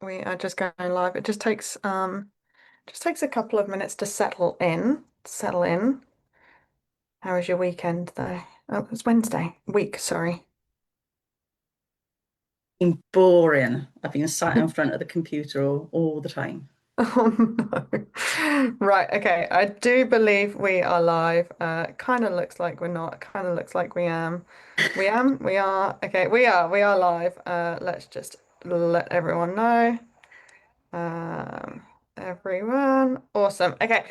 We are just going live. It just takes a couple of minutes to settle in. Settle in. How was your weekend though? Oh, it's Wednesday. Week, sorry. Been boring. I've been sat in front of the computer all the time. Oh no. Right, okay. I do believe we are live. Kind of looks like we're not. Kind of looks like we am. We am. We are. Okay, we are. We are live. Let's just let everyone know. Um, everyone. Awesome. Okay.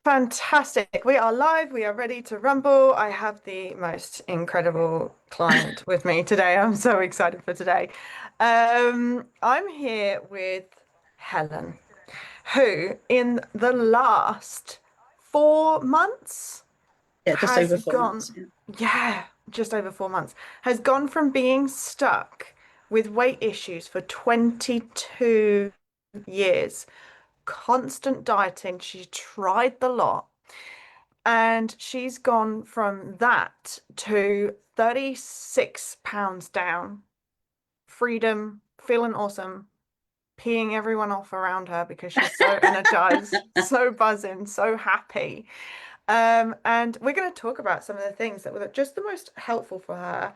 Fantastic. We are live. We are ready to rumble. I have the most incredible client with me today. I'm so excited for today. I'm here with Helen, who in the last 4 months Yeah, just has over 4 months. gone, Yeah. yeah, just over 4 months, has gone from being stuck with weight issues for 22 years, constant dieting. She tried the lot. And she's gone from that to 36 pounds down, freedom, feeling awesome, peeing everyone off around her because she's so energized, so buzzing, so happy. And we're going to talk about some of the things that were just the most helpful for her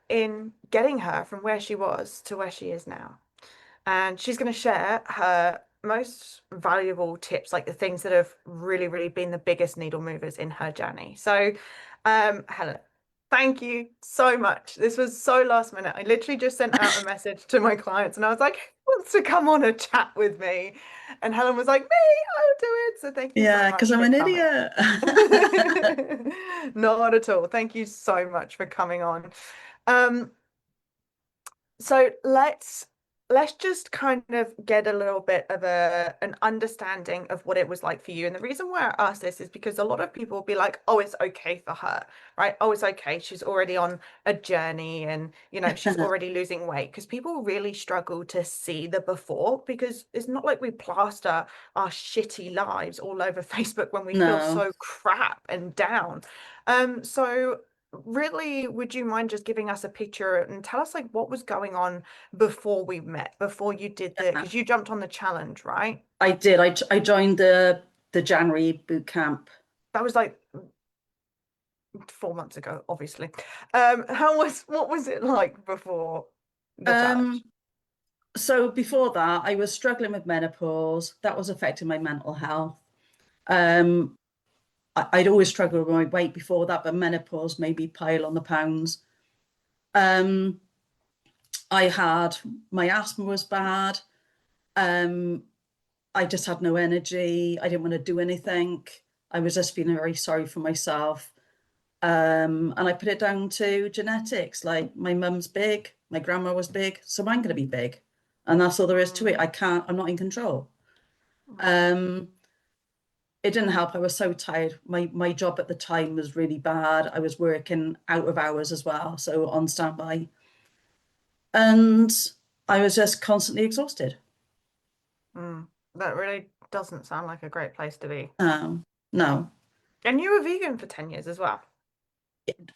in getting her from where she was to where she is now. And she's going to share her most valuable tips, like the things that have really, really been the biggest needle movers in her journey. So, Helen, thank you so much. This was so last minute. I literally just sent out a message to my clients and I was like, who wants to come on a chat with me? And Helen was like, me, I'll do it. So thank you so Yeah, because much I'm for an coming. idiot. Not at all. Thank you so much for coming on. Um, so let's just kind of get a little bit of an understanding of what it was like for you. And the reason why I ask this is because a lot of people will be like, oh, it's okay for her, right? Oh, it's okay. She's already on a journey and, she's already losing weight. Because people really struggle to see the before because it's not like we plaster our shitty lives all over Facebook when we feel No, so crap and down. So really, would you mind just giving us a picture and tell us like what was going on before we met, before you did because you jumped on the challenge, right? I did. I joined the January boot camp. That was like 4 months ago, obviously. What was it like before the Um, challenge? so before that, I was struggling with menopause. That was affecting my mental health. Um, I'd always struggled with my weight before that, but menopause made me pile on the pounds. Um, I had my asthma was bad. Um, I just had no energy. I didn't want to do anything. I was just feeling very sorry for myself. And I put it down to genetics. Like my mum's big, my grandma was big, so I'm going to be big. And that's all there is to it. Mm, I'm not in control. mm, Um, it didn't help. I was so tired. My job at the time was really bad. I was working out of hours as well, so on standby. And I was just constantly exhausted. mm. That really doesn't sound like a great place to be. No. And you were vegan for 10 years as well.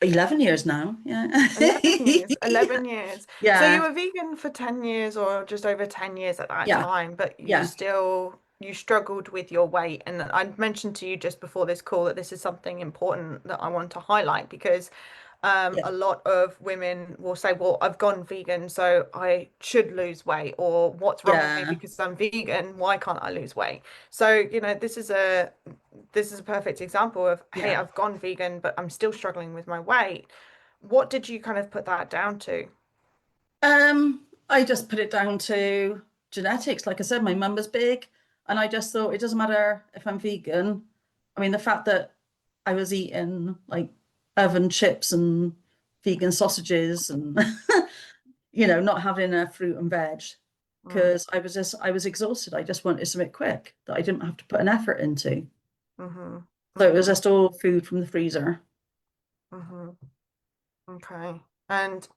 11 years now. Yeah. 11 years, 11 years. So you Yeah. were vegan for 10 years or just over 10 years at that Yeah. time, but Yeah. you struggled with your weight. And I mentioned to you just before this call that this is something important that I want to highlight because Yeah. a lot of women will say, well, I've gone vegan, so I should lose weight, or what's wrong with me Yeah. because I'm vegan? Why can't I lose weight? So, this is a perfect example of, hey, Yeah. I've gone vegan, but I'm still struggling with my weight. What did you kind of put that down to? I just put it down to genetics. Like I said, my mum was big, and I just thought it doesn't matter if I'm vegan. I mean, the fact that I was eating like oven chips and vegan sausages and not having a fruit and veg Mm, because I was exhausted. I just wanted something quick that I didn't have to put an effort into. mm-hmm, So it was mm-hmm, just all food from the freezer. mm-hmm. Okay. And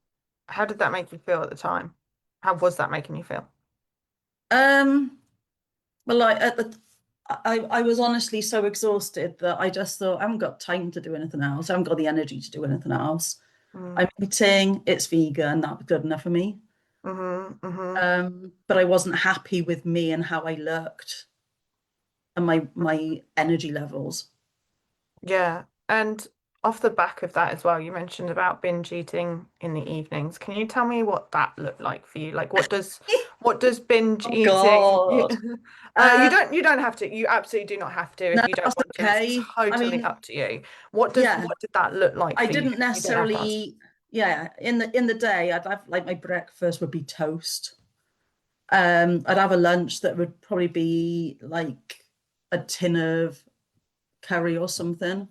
how did that make you feel at the time? How was that making you feel? Um, Well, like I was honestly so exhausted that I just thought I haven't got time to do anything else. I haven't got the energy to do anything else. Mm, I'm eating, it's vegan, that was good enough for me. Mm-hmm. But I wasn't happy with me and how I looked and my energy levels. Yeah. And off the back of that as well, you mentioned about binge eating in the evenings. Can you tell me what that looked like for you? Like what does binge Oh eating God. you Uh, don't have to. You absolutely do not have to no, if you don't that's want to. It's okay. I totally mean, up to you. What does yeah, what did that look like I for you didn't if you didn't have to ask? necessarily, yeah, in the day, I'd have like my breakfast would be toast. I'd have a lunch that would probably be like a tin of curry or something,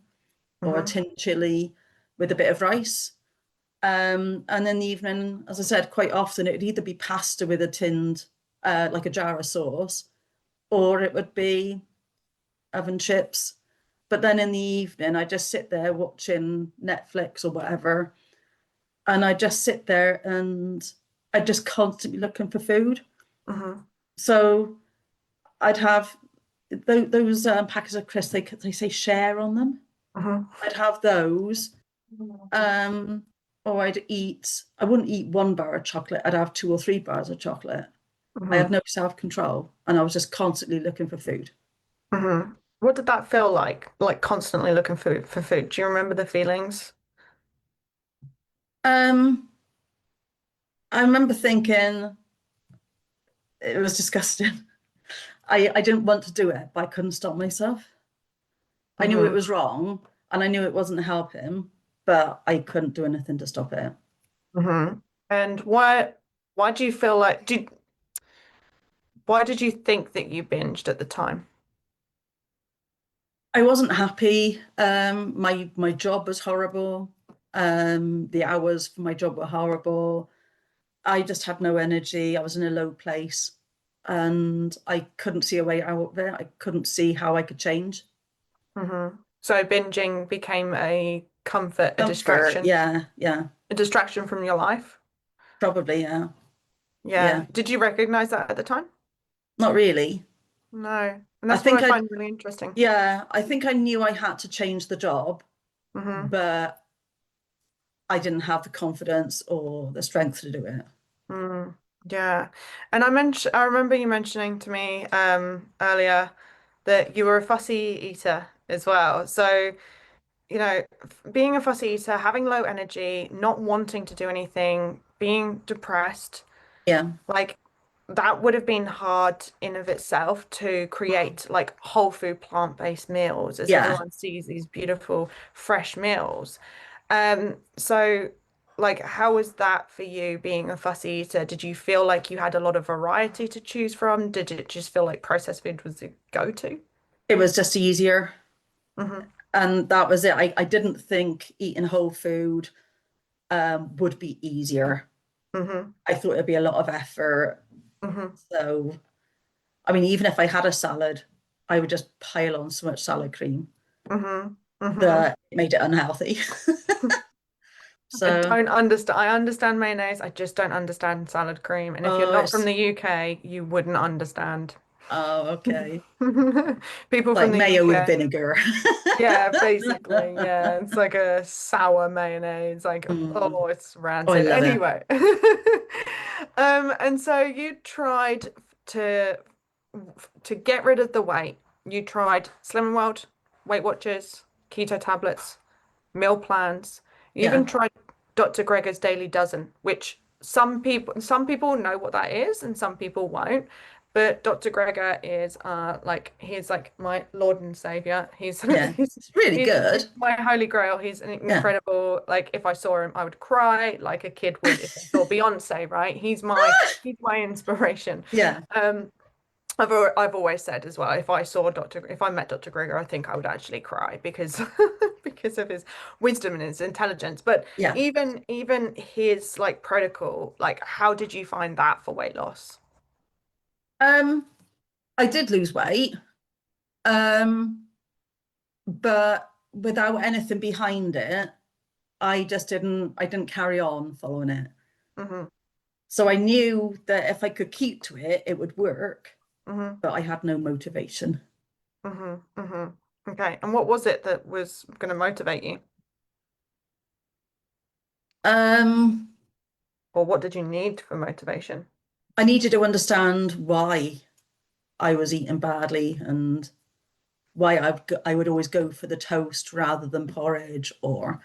or a Mm-hmm. tin chili with a bit of rice. And in the evening, as I said, quite often it would either be pasta with a tinned, like a jar of sauce, or it would be oven chips. But then in the evening, I just sit there watching Netflix or whatever, and I just sit there and I just constantly looking for food. Mm-hmm. So I'd have those packets of crisps. They say share on them. Mm-hmm. I'd have those, um, or I'd eat. I wouldn't eat one bar of chocolate. I'd have two or three bars of chocolate. I had Mm-hmm. no self-control, and I was just constantly looking for food. Mm-hmm. What did that feel like? Like constantly looking for food. Do you remember the feelings? Um, I remember thinking it was disgusting. I didn't want to do it, but I couldn't stop myself. I knew it Mm-hmm. was wrong, and I knew it wasn't helping, but I couldn't do anything to stop it. Mm-hmm. And why do you feel like why did you think that you binged at the time? I wasn't happy. My job was horrible. The hours for my job were horrible. I just had no energy. I was in a low place, and I couldn't see a way out of it. I couldn't see how I could change. Mm-hmm. So binging became a comfort, Comfort, yeah, yeah, a distraction from your life. probably, yeah, Yeah. yeah. Did you recognize that at the time? Not really. No. And I that's what I think I, find really interesting. yeah, I think I knew I had to change the job, Mm-hmm. but I didn't have the confidence or the strength to do it. Mm, yeah. And I remember you mentioning to me earlier that you were a fussy eater as well. So, being a fussy eater, having low energy, not wanting to do anything, being depressed, Yeah, like that would have been hard in of itself to create like whole food plant-based meals as yeah. everyone sees these beautiful fresh meals. So like how was that for you being a fussy eater? Did you feel like you had a lot of variety to choose from? Did it just feel like processed food was the go-to? It was just easier. Hmm. And that was it. I didn't think eating whole food would be easier. Hmm. I thought it'd be a lot of effort. Hmm. So, I mean, even if I had a salad, I would just pile on so much salad cream Hmm. Hmm. that it made it unhealthy. I So, don't understand. I understand mayonnaise. I just don't understand salad cream. And if you're oh, not from it's the UK, you wouldn't understand. oh, okay. People from Like the mayo with UK. vinegar. Yeah, basically. Yeah. It's like a sour mayonnaise. Like, Mm. oh, it's Oh, I rancid. love it. Anyway. And so you tried to to get rid of the weight. You tried Slim and World, Weight Watchers, keto tablets, meal plans. You even Yeah, tried Dr. Greger's Daily Dozen, which some people know what that is and some people won't. But Dr. Greger is like he's like my Lord and Savior. He's yeah. he's It's really he's good. my holy grail. He's an Yeah, incredible, like if I saw him, I would cry like a kid would if they saw Beyonce, right? He's my inspiration. yeah, Um I've always said as well, if I met Dr. Greger, I think I would actually cry because because of his wisdom and his intelligence. But yeah. even his like protocol, like how did you find that for weight loss? Um, I did lose weight, um, but without anything behind it, I didn't carry on following it. Hmm. So I knew that if I could keep to it, it would work, Hmm. but I had no motivation. Hmm. Hmm. Okay. And what was it that was going to motivate you? Um, Or what did you need for motivation? I needed to understand why I was eating badly and why I would always go for the toast rather than porridge, or,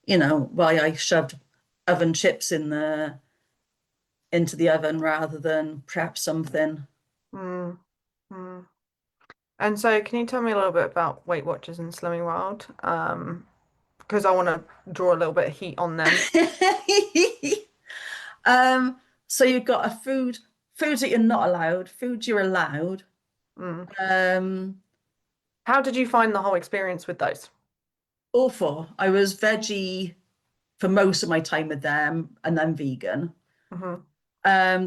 why I shoved oven chips into the oven rather than prep something. Mm, mm. And so, can you tell me a little bit about Weight Watchers and Slimming World? Because I want to draw a little bit of heat on them. Um, so you've got foods that you're not allowed, foods you're allowed. Mm. Um, How did you find the whole experience with those? Awful. I was veggie for most of my time with them, and then vegan. Hmm.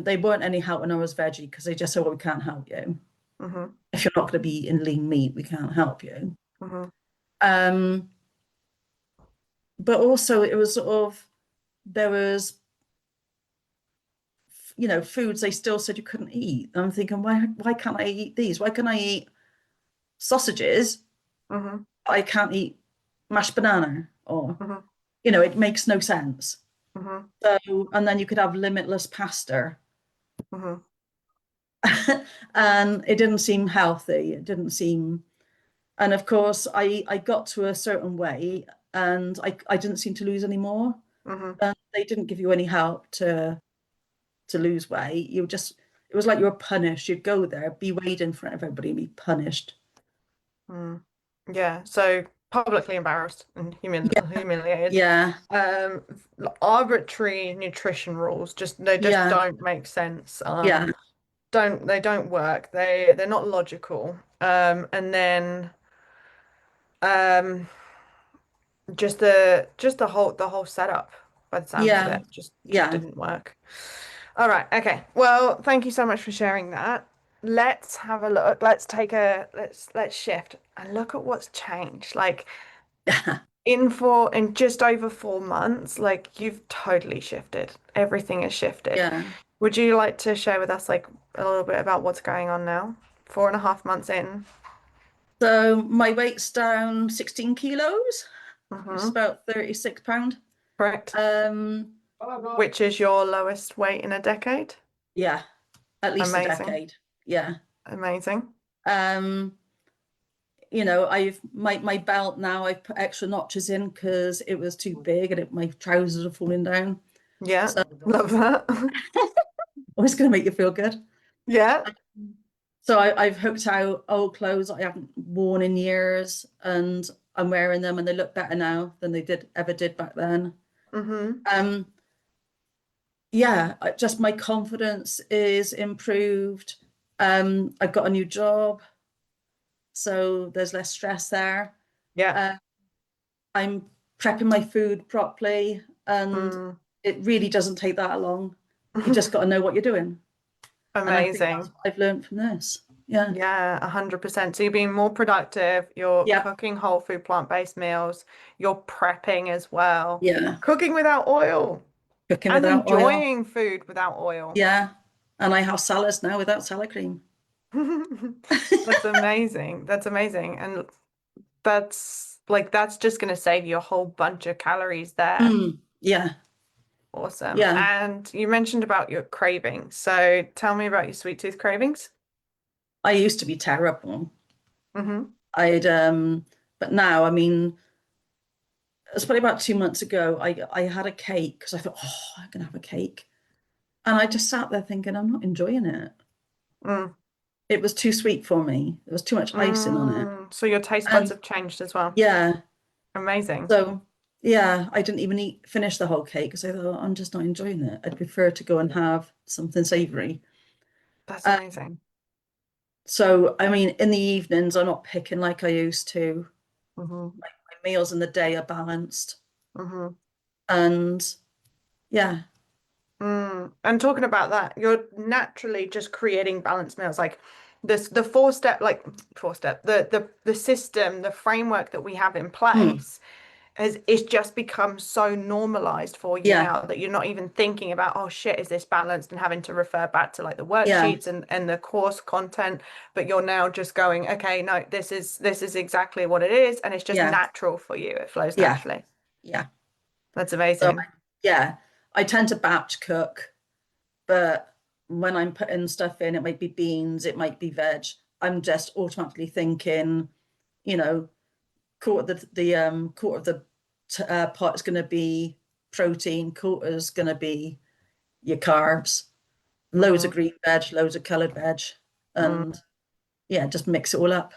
They weren't any help when I was veggie because they just said, "Well, we can't help you. Hmm. If you're not going to be eating lean meat, we can't help you." Hmm. Um, but also it was sort of there was foods they still said you couldn't eat. And I'm thinking, why can't I eat these? Why can I eat sausages? Hmm. I can't eat mashed banana, or Hmm. it makes no sense. Hmm. So, and then you could have limitless pasta. Hmm. And it didn't seem healthy. It didn't seem, and of course, I got to a certain weight and I didn't seem to lose any more. Hmm. And they didn't give you any help to lose weight. It was like you were punished. You'd go there, be weighed in front of everybody, and be punished. Mm. Yeah, so publicly embarrassed and humiliated. Yeah, Um, Arbitrary nutrition rules they just yeah, don't make sense. yeah, They don't work. They're not logical. And then um, just the whole setup by the sounds of yeah, it just yeah. didn't work. All right, okay. Well, thank you so much for sharing that. Let's have a look. Let's shift and look at what's changed. Like in just over 4 months, like you've totally shifted. Everything has shifted. Yeah. Would you like to share with us like a little bit about what's going on now? 4.5 months in. So my weight's down 16 kilos, which is Mm-hmm. about 36 pound. Correct. Um, Which is your lowest weight in a decade? yeah, at least a Amazing. decade. Yeah. Amazing. Um, I've my belt now, I've put extra notches in because it was too big and my trousers are falling down. Yeah. So Love that. always going to make you feel good. Yeah. So I've hooked out old clothes I haven't worn in years, and I'm wearing them, and they look better now than they did back then. Mm-hmm. Um, yeah, just my confidence is improved. I've got a new job, so there's less stress there. Yeah. Uh, I'm prepping my food properly, and Mm. it really doesn't take that long. You just got to know what you're doing. And I think that's Amazing. what I've learned from this. Yeah. Yeah, 100%. So you're being more productive, you're Yeah. cooking whole food, plant-based meals, you're prepping as well, Yeah. cooking without oil, Cooking and without oil. enjoying food without oil. Yeah. And I have salads now without salad cream. That's amazing. That's amazing. And that's just going to save you a whole bunch of calories there. Yeah. Awesome. Yeah. And you mentioned about your cravings. So tell me about your sweet tooth cravings. I used to be terrible. Mm-hmm. But now, I mean, it's probably about 2 months ago, I had a cake because I thought, oh, I'm gonna have a cake. And I just sat there thinking, I'm not enjoying it. Mm. It was too sweet for me. There was too much icing on it. So your taste buds And have changed as well. yeah, Amazing. so yeah, I didn't even finish the whole cake because I thought, I'm just not enjoying it. I'd prefer to go and have something savory. That's Uh, amazing. so, I mean, in the evenings, I'm not picking like I used to. Hmm. My meals in the day are balanced. Hmm. And yeah, And talking about that, you're naturally just creating balanced meals. Like the four step, the system, the framework that we have in mm, place has it's just become so normalized for you yeah, now that you're not even thinking about, oh shit, is this balanced and having to refer back to like the yeah, worksheets and the course content, but you're now just going, okay, no, this is exactly what it is, and it's just yeah, natural for you. It flows yeah, naturally. yeah. That's So amazing. yeah. I tend to batch cook, but when I'm putting stuff in, it might be beans, it might be veg. I'm just automatically thinking, you know, quarter of the pot is going to be protein, quarter is going to be your carbs, loads of Mm-hmm. green veg, loads of coloured veg, and yeah, just mix it all up.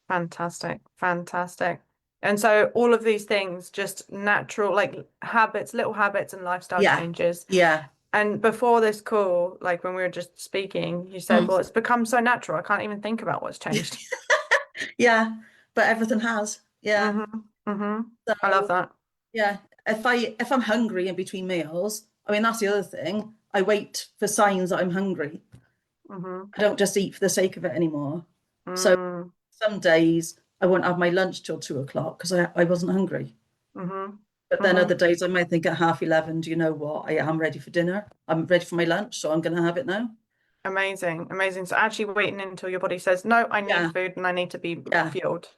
Fantastic, fantastic. And so all of these things, just natural, like habits, little habits and lifestyle Yeah, changes. yeah. And before this call, like when we were just speaking, you said, Mm. well, it's become so natural. I can't even think about what's changed. Yeah, but everything has. Yeah. Mm-hmm. Mm-hmm. I love So that. yeah, if I'm hungry in between meals, I mean that's the other thing. I wait for signs that I'm hungry. Mm-hmm. I don't just eat for the sake of it anymore. So Mm, some days I won't have my lunch till 2 o'clock because I wasn't hungry. mm-hmm. But then Mm-hmm. other days I might think at 11:30, do you know what? I am ready for dinner. I'm ready for my lunch, so I'm gonna have it now. Amazing, amazing. So actually waiting until your body says, no, I need Yeah, food and I need to be yeah, fueled.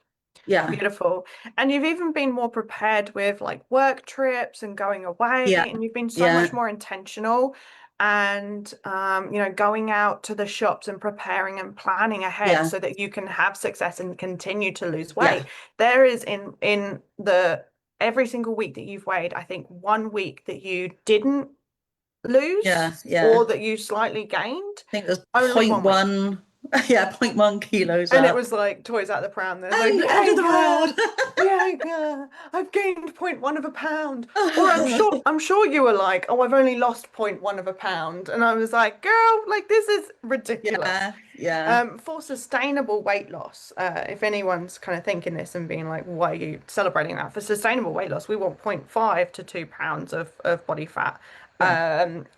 yeah, Beautiful. And you've even been more prepared with like work trips and going away, yeah, and you've been so much yeah, more intentional and going out to the shops and preparing and planning ahead yeah, so that you can have success and continue to lose yeah, weight. There is in the every single week that you've weighed, I think one week that you didn't yeah, lose yeah. or that you slightly gained. I think there's Only point 1 week. one, yeah, point 1 kilos And it up. was like toys out the pram. There's like, I'm the end of the Bianca, world. Bianca, I've gained point one of a pound. Or I'm sure you were like, oh, I've only lost point one of a pound. And I was like, girl, like this is ridiculous. Yeah, yeah, For sustainable weight loss, if anyone's kind of thinking this and being like, why are you celebrating that? For sustainable weight loss, we want zero point 0.5 to 2 pounds of body fat yeah,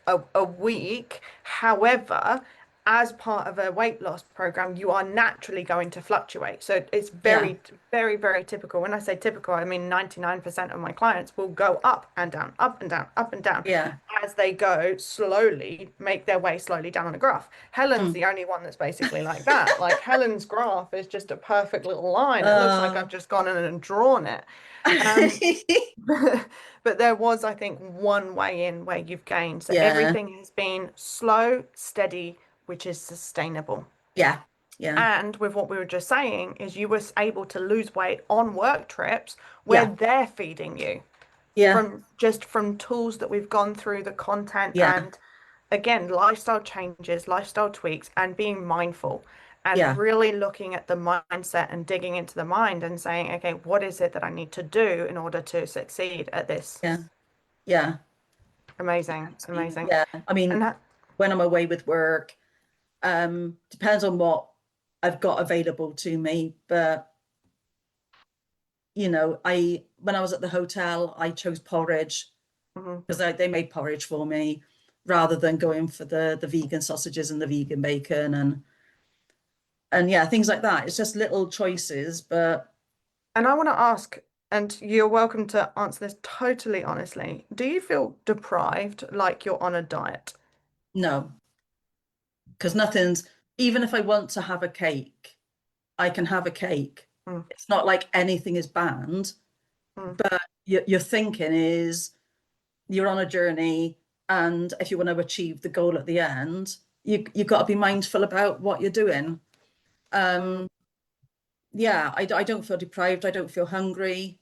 a week. However, as part of a weight loss program, you are naturally going to fluctuate. So it's yeah, very, very, very typical. When I say typical, I mean 99% of my clients will go up and down, up and down, up and down yeah. as they go slowly, make their way slowly down on a graph. Helen's Mm. the only one that's basically like that. Like Helen's graph is just a perfect little line. It looks like Uh, I've just gone in and drawn it. Um, but there was, I think, one way in where you've gained. So yeah, everything has been slow, steady, which is sustainable. yeah, yeah, And with what we were just saying, is you were able to lose weight on work trips where yeah, they're feeding you yeah, from tools that we've gone through, the content, yeah, and again, lifestyle changes, lifestyle tweaks, and being mindful and yeah, really looking at the mindset and digging into the mind and saying, okay, what is it that I need to do in order to succeed at this? yeah, yeah. Amazing, amazing. Yeah. I And mean, that, when I'm away with work, depends on what I've got available to me. But I when I was at the hotel, I chose porridge mhm. because they made porridge for me rather than going for the vegan sausages and the vegan bacon and yeah, things like that. It's just little choices, but And I want to ask, and you're welcome to answer this totally honestly. Do you feel deprived, like you're on a diet? no, because nothing's, even if I want to have a cake, I can have a cake. Mm, It's not like anything is banned, mm, but your thinking is you're on a journey, and if you want to achieve the goal at the end, you've got to be mindful about what you're doing. mm. Um, yeah, I don't feel deprived. I don't feel hungry.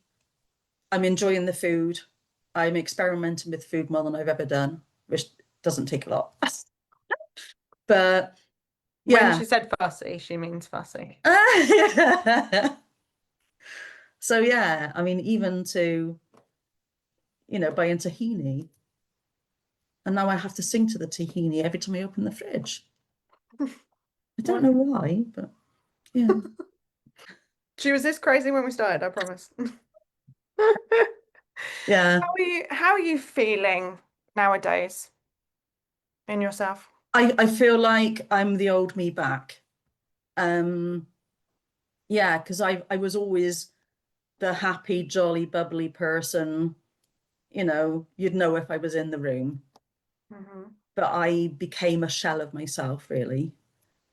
I'm enjoying the food. I'm experimenting with food more than I've ever done, which doesn't take a lot. But When yeah. she said fussy, she means fussy. So yeah, I mean, even to, buying tahini, and now I have to sing to the tahini every time I open the fridge. I don't What? know why, but yeah. She was this crazy when we started, I promise. Yeah. How are you feeling nowadays in yourself? I feel like I'm the old me back. Um, yeah, because I was always the happy, jolly, bubbly person. You'd know if I was in the room, Hmm. but I became a shell of myself, really.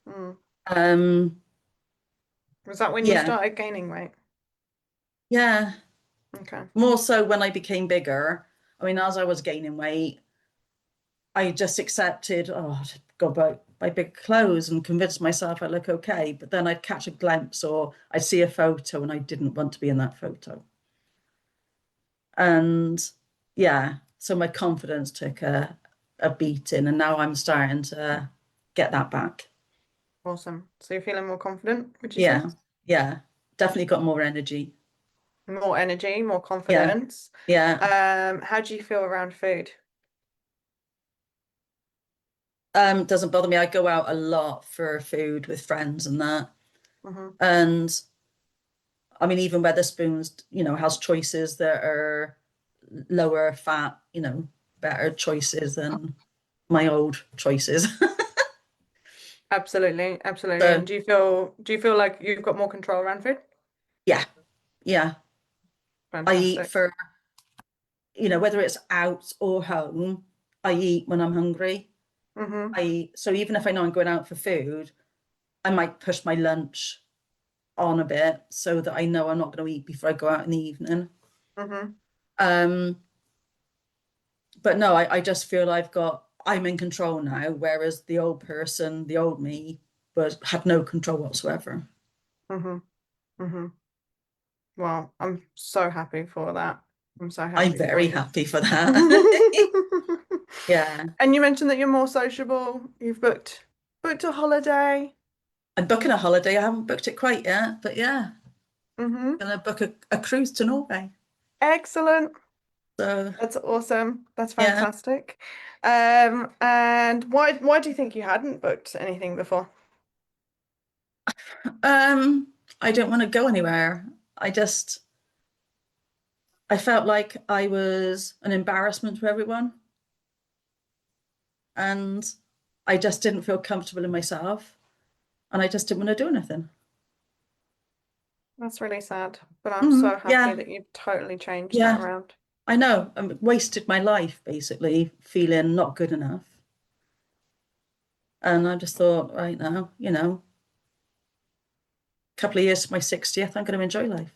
Mm. Um, Was that when you yeah, started gaining weight? yeah. Okay. More so when I became bigger. I mean, as I was gaining weight, I just accepted, oh, I'd go buy big clothes and convince myself I look okay. But then I'd catch a glimpse or I'd see a photo and I didn't want to be in that photo. And yeah, so my confidence took a beating and now I'm starting to get that back. Awesome. So you're feeling more confident, would you say? Yeah, yeah, definitely got more energy. More energy, more Yeah, confidence. yeah. How do you feel around food? Doesn't bother me. I go out a lot for food with friends and that. Hmm. And I mean, even Weatherspoons, has choices that are lower fat, better choices than my old choices. Absolutely, absolutely. And So do you feel like you've got more control around food? yeah, yeah. I eat Fantastic. for, whether it's out or home, I eat when I'm hungry. Hmm. So even if I know I'm going out for food, I might push my lunch on a bit so that I know I'm not going to eat before I go out in the evening. Hmm. Um, but no, I just feel I'm in control now, whereas the old person, the old me, had no control whatsoever. Hmm. Hmm. Well, I'm so happy for that. I'm so I'm happy for very you. happy for that. Yeah. And you mentioned that you're more sociable. You've booked a holiday. I'm booking a holiday. I haven't booked it quite yet, but yeah, Hmm. gonna book a cruise to Norway. Excellent. So That's awesome. That's yeah. fantastic. And why do you think you hadn't booked anything before? Um, I don't want to go anywhere. I just I felt like I was an embarrassment to everyone, and I just didn't feel comfortable in myself, and I just didn't want to do anything. That's really sad, but I'm so happy Yeah, that you've totally changed that yeah. around. I know. I wasted my life basically feeling not good enough. And I just thought, right now, a couple of years to my 60th, I'm going to enjoy life.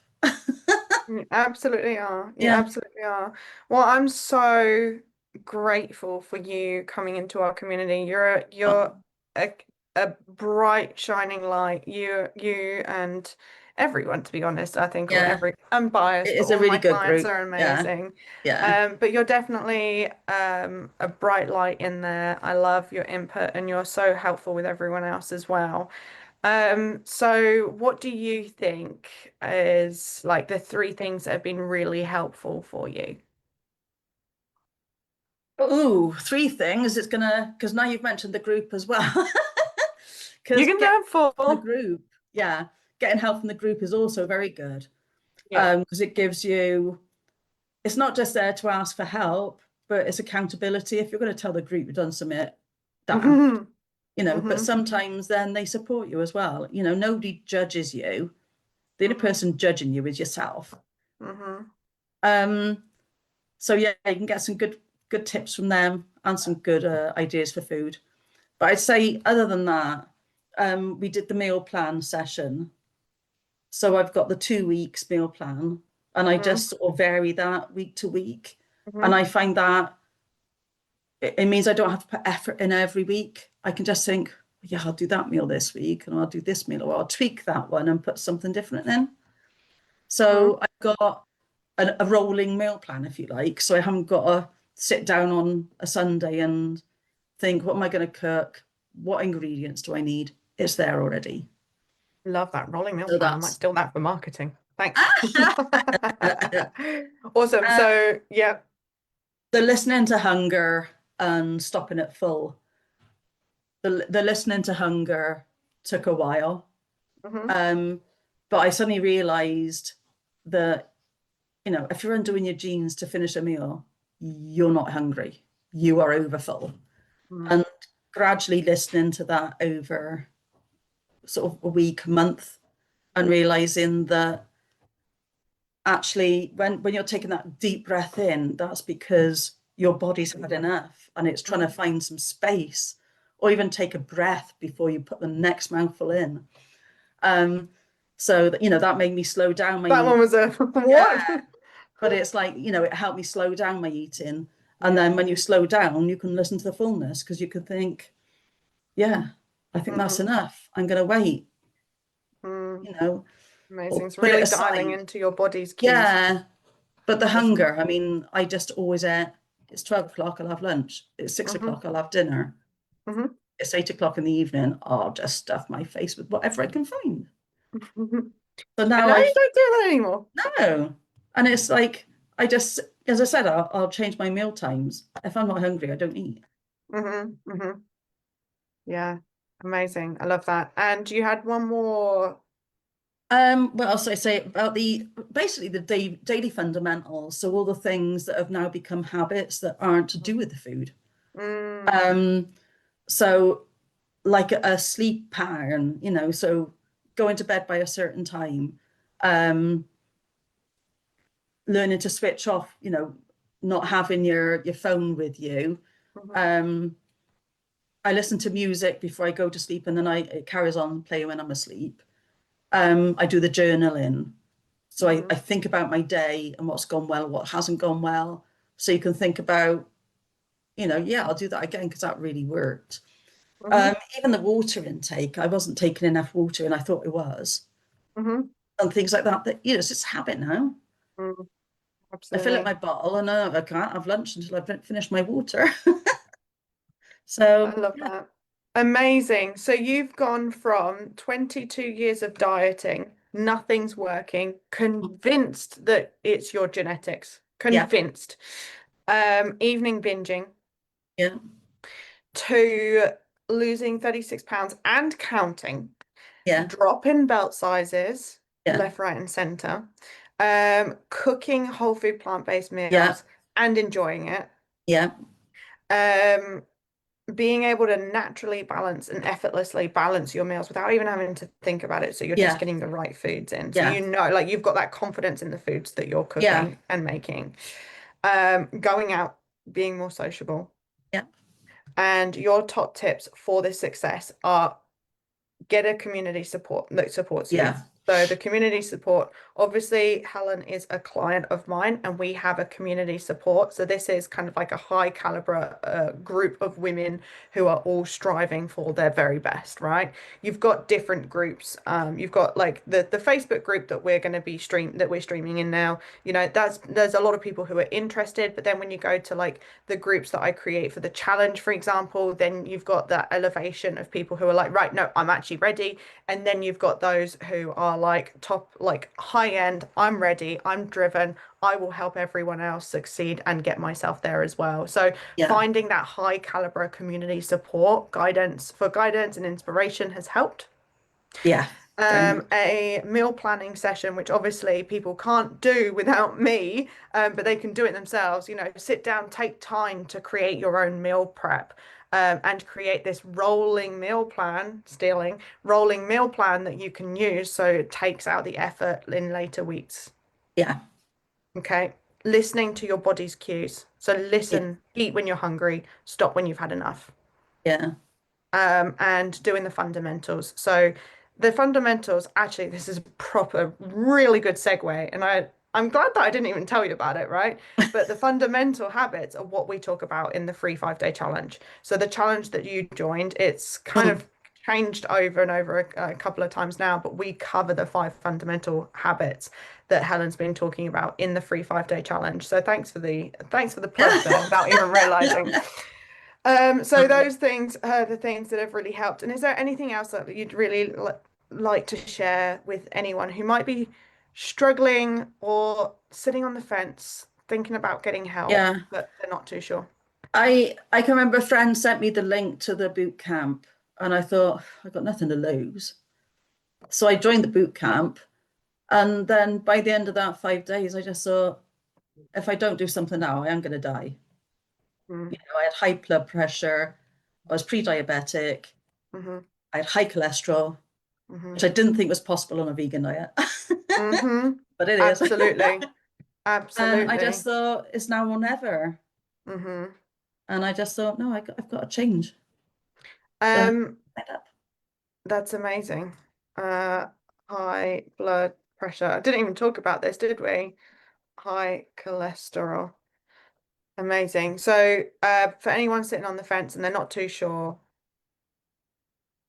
You absolutely are. You Yeah. absolutely are. Well, I'm so grateful for you coming into our community. You're Oh, a, a bright, shining light. You and everyone, to be honest, I think, or yeah. every, I'm biased, It but is a all really my good clients group. are Yeah. amazing. Yeah. But you're definitely a bright light in there. I love your input, and you're so helpful with everyone else as well. So what do you think is like the three things that have been really helpful for you? Oh, three things. Because now you've mentioned the group as well. You Because can getting have help in the four. group, yeah, getting help in the group is also very good. Yeah. Because it's not just there to ask for help, but it's accountability. If you're going to tell the group you've done something daft, Hmm. but Hmm. sometimes then they support you as well. Nobody judges you. The only Hmm. person judging you is yourself. Hmm. Um, so yeah, you can get some good tips from them and some good ideas for food. But I'd say other than that, we did the meal plan session. So I've got the 2 weeks meal plan and I Hmm. just sort of vary that week to week. And Hmm. I find that it means I don't have to put effort in every week. I can just think, yeah, I'll do that meal this week and I'll do this meal or I'll tweak that one and put something different in. Hmm. So I've got a rolling meal plan, if you like. So I haven't got to sit down on a Sunday and think, what am I going to cook? What ingredients do I need? It's there already. Love that rolling meal So plan. I might that's steal that for marketing. Thanks. Awesome. uh, So, yeah. the listening to hunger and stopping at full. The listening to hunger took a while. Hmm. Um, but I suddenly realized that, if you're undoing your genes to finish a meal, you're not hungry. You are overfull. Hmm. And gradually listening to that over sort of a week, month, and realizing that actually when you're taking that deep breath in, that's because your body's had enough and it's trying to find some space or even take a breath before you put the next mouthful in. Um, so that that made me slow down my That eating. one was a Yeah, what? but it's like, it helped me slow down my eating. And Yeah. then when you slow down, you can listen to the fullness because you can think, yeah, I think that's Hmm. enough. I'm going to wait, Mm. you know, Amazing. or It's put it really dialing aside. into your body's cues. Yeah. But the Listen. hunger, I mean, I just always ate, it's 12 o'clock, I'll have lunch. It's 6 o'clock, Hmm. I'll have dinner. Hmm. It's 8 o'clock in the evening, I'll just stuff my face with whatever I can find. So And now now you I've, don't do that anymore. no. And it's like, I just, as I said, I'll change my meal times. If I'm not hungry, I don't eat. Hmm. Hmm. Yeah. Amazing. I love that. And you had one more. What else did I say about the basically the daily fundamentals? So all the things that have now become habits that aren't to do with the food. Mm, Um, so like a sleep pattern, so going to bed by a certain time, um, learning to switch off, not having your phone with you. mhm, Um, I listen to music before I go to sleep, and then it carries on playing when I'm asleep. I do the journaling. So I mhm, think about my day and what's gone well, what hasn't gone well. So you can think about, yeah, I'll do that again because that really worked. mhm, Even the water intake, I wasn't taking enough water and I thought it was. mhm, And things like that, it's just habit now. mm, I fill up absolutely. my bottle and I can't have lunch until I've finished my water. So, I love yeah, that. Amazing. So you've gone from 22 years of dieting, nothing's working, convinced that it's your genetics, yeah, convinced. Evening binging yeah, to losing 36 pounds and counting, yeah, drop in belt sizes, yeah, left, right, and center, cooking whole food plant-based yeah, meals and enjoying it, yeah, um, being able to naturally balance and effortlessly balance your meals without even having to think about it. So you're just yeah, getting the right foods in. So yeah, you know, like you've got that confidence in the foods that you're yeah, cooking and making. Going out, being more sociable. yeah, And your top tips for this success are get a community support that supports you. yeah, So the community support, obviously, Helen is a client of mine, and we have a community support. So this is kind of like a high caliber group of women who are all striving for their very best, right? You've got different groups. You've got like the Facebook group that we're streaming in now. You know, there's a lot of people who are interested, but then when you go to like the groups that I create for the challenge, for example, then you've got that elevation of people who are like, right, no, I'm actually ready. And then you've got those who are like top, like high end, I'm ready, I'm driven, I will help everyone else succeed and get myself there as well. So yeah, finding that high caliber community support, guidance and inspiration has helped. yeah, very much. A meal planning session, which obviously people can't do without me, but they can do it themselves. You know, sit down, take time to create your own meal prep, and create this rolling meal plan that you can use so it takes out the effort in later weeks. Yeah, Okay. Listening to your body's cues. So yeah, listen, eat when you're hungry, stop when you've had enough, yeah. and doing the fundamentals. So the fundamentals, actually, this is a proper, really good segue. And I'm glad that I didn't even tell you about it, right? But the fundamental habits are what we talk about in the free 5 day challenge. So the challenge that you joined, it's kind Mm, of changed over and over a couple of times now, but we cover the 5 fundamental habits that Helen's been talking about in the free 5 day challenge. So thanks for the plug there without even realizing. yeah. So those things are the things that have really helped. And is there anything else that you'd really like to share with anyone who might be struggling or sitting on the fence, thinking about getting help, Yeah. but they're not too sure? I can remember a friend sent me the link to the boot camp, and I thought I've got nothing to lose. So I joined the boot camp, and then by the end of that 5 days, I just thought if I don't do something now, I am going to die. Mm, I had high blood pressure, I was pre-diabetic, mm-hmm, I had high cholesterol, mm-hmm, which I didn't think was possible on a vegan diet, mm-hmm. but it is. Absolutely. And I just Absolutely. thought it's now or never. Mm-hmm. And I just thought, no, I've got to change. So, Um, like that. that's amazing. Uh, High blood pressure. I didn't even talk about this, did we? High cholesterol. Amazing. So, for anyone sitting on the fence and they're not too sure,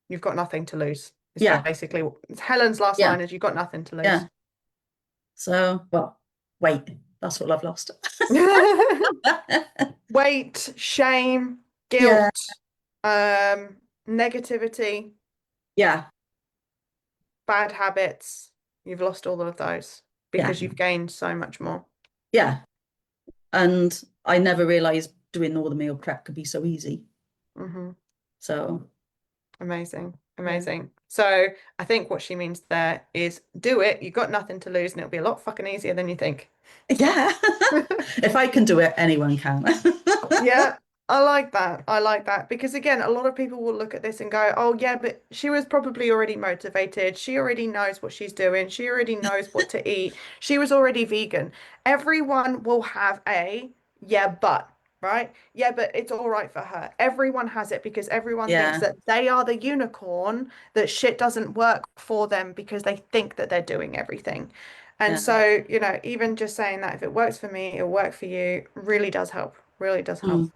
you've got nothing to lose. It's Yeah, basically Helen's last yeah, line is you've got nothing to lose. yeah. So, well, weight. That's all I've lost. Weight, shame, Yeah, guilt, negativity, yeah, bad habits. You've lost all of those yeah, because you've gained so much more. yeah. And I never realized doing all the meal prep could be so easy. Hmm. So, Amazing. yeah. Amazing. So I think what she means there is do it. You've got nothing to lose and it'll be a lot fucking easier than you think. Yeah. If I can do it, anyone can. Yeah, I like that. I like that because again, a lot of people will look at this and go, "Oh yeah, but she was probably already motivated. She already knows what she's doing. She already knows what to eat. She was already vegan." Everyone will have a yeah, but, right? Yeah, but it's all right for her. Everyone has it because everyone thinks Yeah, that they are the unicorn, that shit doesn't work for them because they think that they're doing everything. And yeah. so, even just saying that if it works for me, it'll work for you really does help. Really does help. Mm,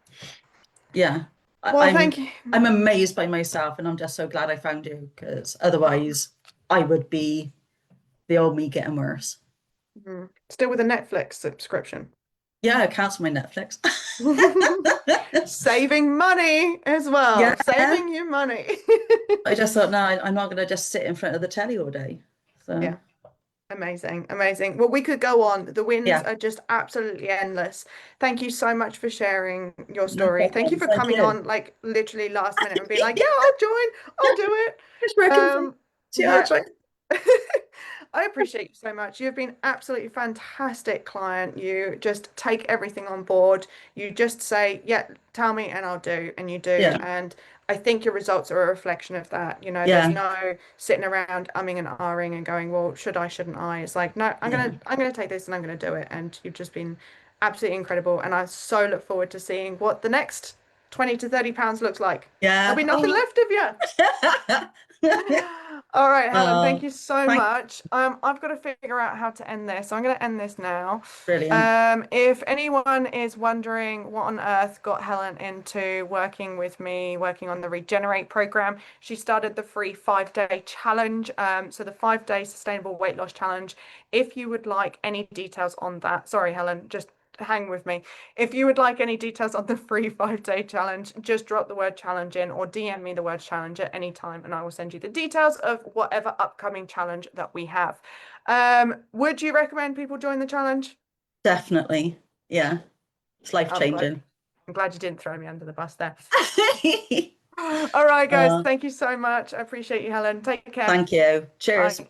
yeah. I, Well, I'm thank you. I'm amazed by myself, and I'm just so glad I found you because otherwise I would be the old me getting worse. Still with a Netflix subscription. Yeah, I cancel my Netflix. Saving money as Yeah, well. Saving you money. I just thought, no, I'm not going to just sit in front of the telly all day. So, Yeah. Amazing, amazing. Well, we could go on. The wins yeah, are just absolutely endless. Thank you so much for sharing your no story. Thank you problem. for Thank coming you. on like literally last minute and being like, yeah, I'll join. I'll do it. It's working for Um, you. yeah. I appreciate you so much. You've been absolutely fantastic client. You just take everything on board. You just say, yeah, tell me and I'll do, and you do. Yeah, And I think your results are a reflection of that. There's yeah, no sitting around umming and ahhing and going, well, should I, shouldn't I? It's like, no, I'm yeah, gonna I'm gonna take this and I'm gonna do it. And you've just been absolutely incredible. And I so look forward to seeing what the next 20 to 30 pounds looks like. There'll yeah. be nothing Oh. left of you. All right, Helen, thank Oh, you so thank, much. I've got to figure out how to end this. So I'm going to end this now. brilliant. If anyone is wondering what on earth got Helen into working with me, working on the Regenerate program, she started the free 5-day challenge. So the 5-day sustainable weight loss challenge. If you would like any details on that, sorry, Helen, just hang with me. If you would like any details on the free 5-day challenge, just drop the word challenge in or DM me the word challenge at any time and I will send you the details of whatever upcoming challenge that we have. Would you recommend people join the challenge? Definitely. Yeah, it's life I'm glad. changing. I'm glad you didn't throw me under the bus there. All right, guys. Uh, Thank you so much. I appreciate you, Helen. Take care. thank you. Bye. Cheers.